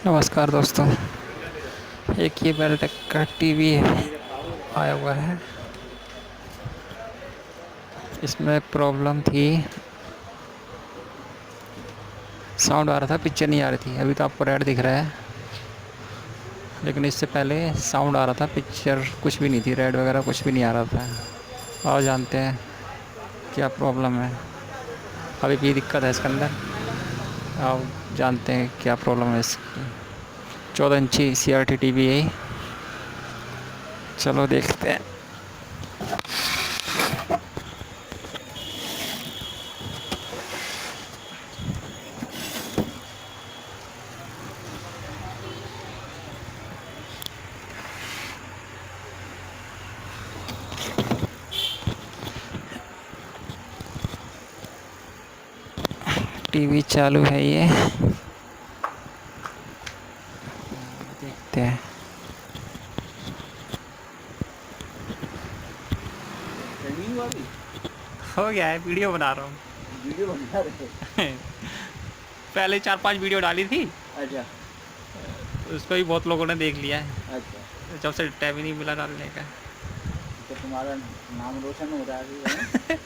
नमस्कार दोस्तों। एक ये बेलटेक का टीवी आया हुआ है। इसमें प्रॉब्लम थी, साउंड आ रहा था, पिक्चर नहीं आ रही थी। अभी तो आपको रेड दिख रहा है, लेकिन इससे पहले साउंड आ रहा था, पिक्चर कुछ भी नहीं थी, रेड वगैरह कुछ भी नहीं आ रहा था। और जानते हैं क्या प्रॉब्लम है। अभी भी दिक्कत है इसके अंदर। आप जानते हैं क्या प्रॉब्लम है इसकी। 14 इंची CRT टीवी है। चलो देखते हैं। टीवी चालू है ये, देखते हैं। रनिंग वाली हो गया है, वीडियो बना रहा हूँ। वीडियो बना रहे हैं। पहले 4-5 वीडियो डाली थी, अच्छा उसको भी बहुत लोगों ने देख लिया है। अच्छा। जब से टाइम ही नहीं मिला डालने का। तो तुम्हारा नाम रोशन हो रहा है अभी, है?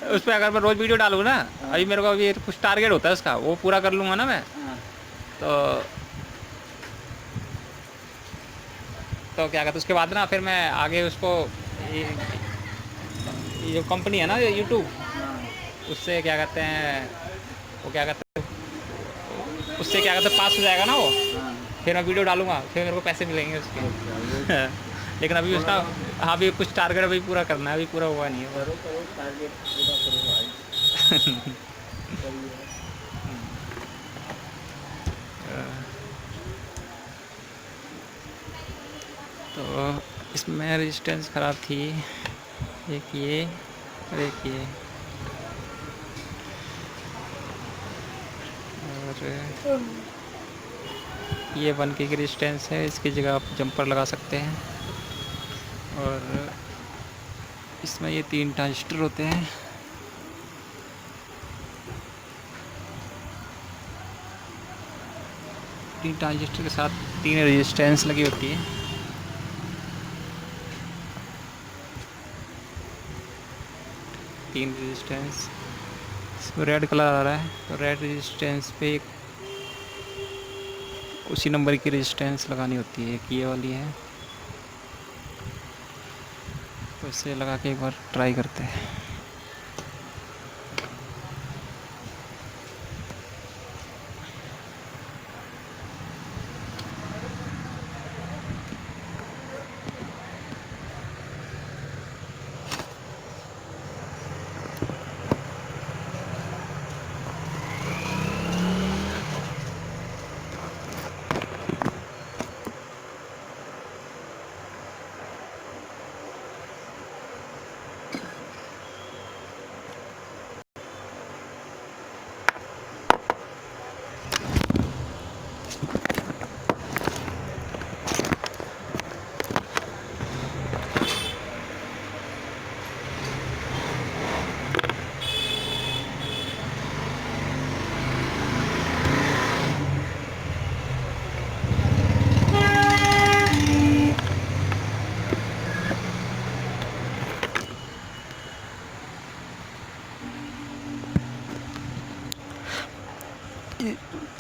उस पर अगर मैं रोज़ वीडियो डालूँ ना, हाँ अभी मेरे को अभी कुछ टारगेट होता है उसका, वो पूरा कर लूँगा ना मैं। हाँ तो तो क्या कहते हैं, उसके बाद ना फिर मैं आगे उसको ये, ये जो कंपनी है ना यूट्यूब, हाँ उससे क्या कहते हैं, वो क्या कहते हैं, उससे क्या कहते हैं, पास हो जाएगा ना वो। हाँ। फिर मैं वीडियो डालूँगा, फिर मेरे को पैसे मिलेंगे अच्छा वो उसके। लेकिन अभी थोड़ा उसका, बहुत हाँ, अभी कुछ टारगेट अभी पूरा करना है, अभी पूरा हुआ नहीं है वो। करो करो, टारगेट पूरा करो भाई। सही है। तो इसमें रेजिस्टेंस ख़राब थी, एक ये और एक ये। और ये 1K की रेजिस्टेंस है, इसकी जगह आप जंपर लगा सकते हैं। और इसमें ये 3 ट्रांजिस्टर होते हैं। तीन ट्रांजिस्टर के साथ 3 रेजिस्टेंस लगी होती है। तीन रेजिस्टेंस, इसमें रेड कलर आ रहा है, तो रेड रेजिस्टेंस पे एक उसी नंबर की रेजिस्टेंस लगानी होती है। एक ये वाली है, तो इसे लगा के एक बार ट्राई करते हैं।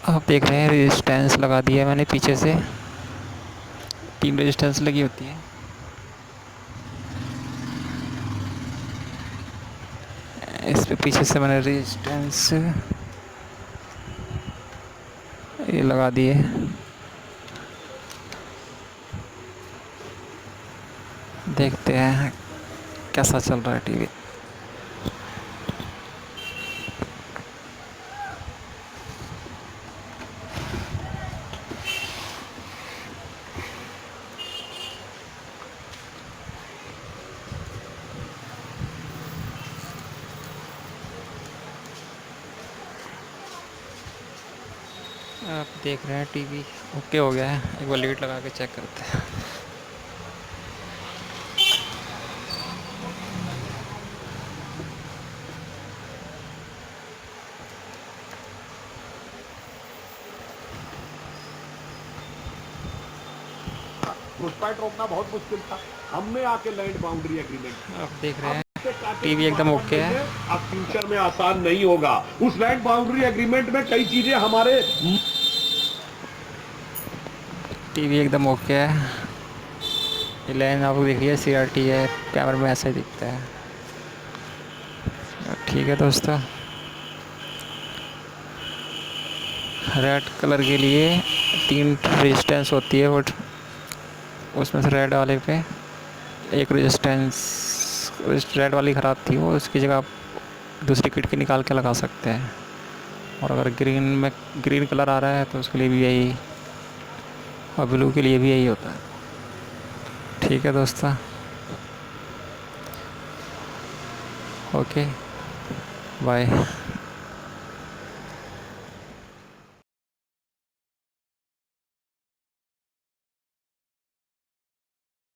आप देख रहे हैं, रेजिस्टेंस लगा दिया है मैंने पीछे से। 3 रेजिस्टेंस लगी होती है। इस पे पीछे से मैंने रेजिस्टेंस ये लगा दिए। देखते हैं कैसा चल रहा है टीवी। आप देख रहे हैं टीवी ओके हो गया है। एक बार लीड लगा के चेक करते हैं। घुसपैठ रोकना बहुत मुश्किल था, हमने आके लैंड बाउंड्री एग्रीमेंट। आप देख रहे अब हैं इससे काटे टीवी की एकदम बात बन ओके गई है। है, अब फ्यूचर में आसान नहीं होगा। उस लैंड बाउंड्री एग्रीमेंट में कई चीजें हमारे टीवी एकदम ओके है। ये लाइन आपको दिख रही है CRT है, कैमरे में ऐसा ही दिखता है। ठीक है दोस्तों, रेड कलर के लिए 3 रेजिस्टेंस होती है, बट उसमें से रेड वाले पे एक रेजिस्टेंस, रेड वाली ख़राब थी, वो उसकी जगह आप दूसरी किट की निकाल के लगा सकते हैं। और अगर ग्रीन कलर आ रहा है तो उसके लिए भी यही, और ब्लू के लिए भी यही होता है। ठीक है दोस्तों, ओके, बाय।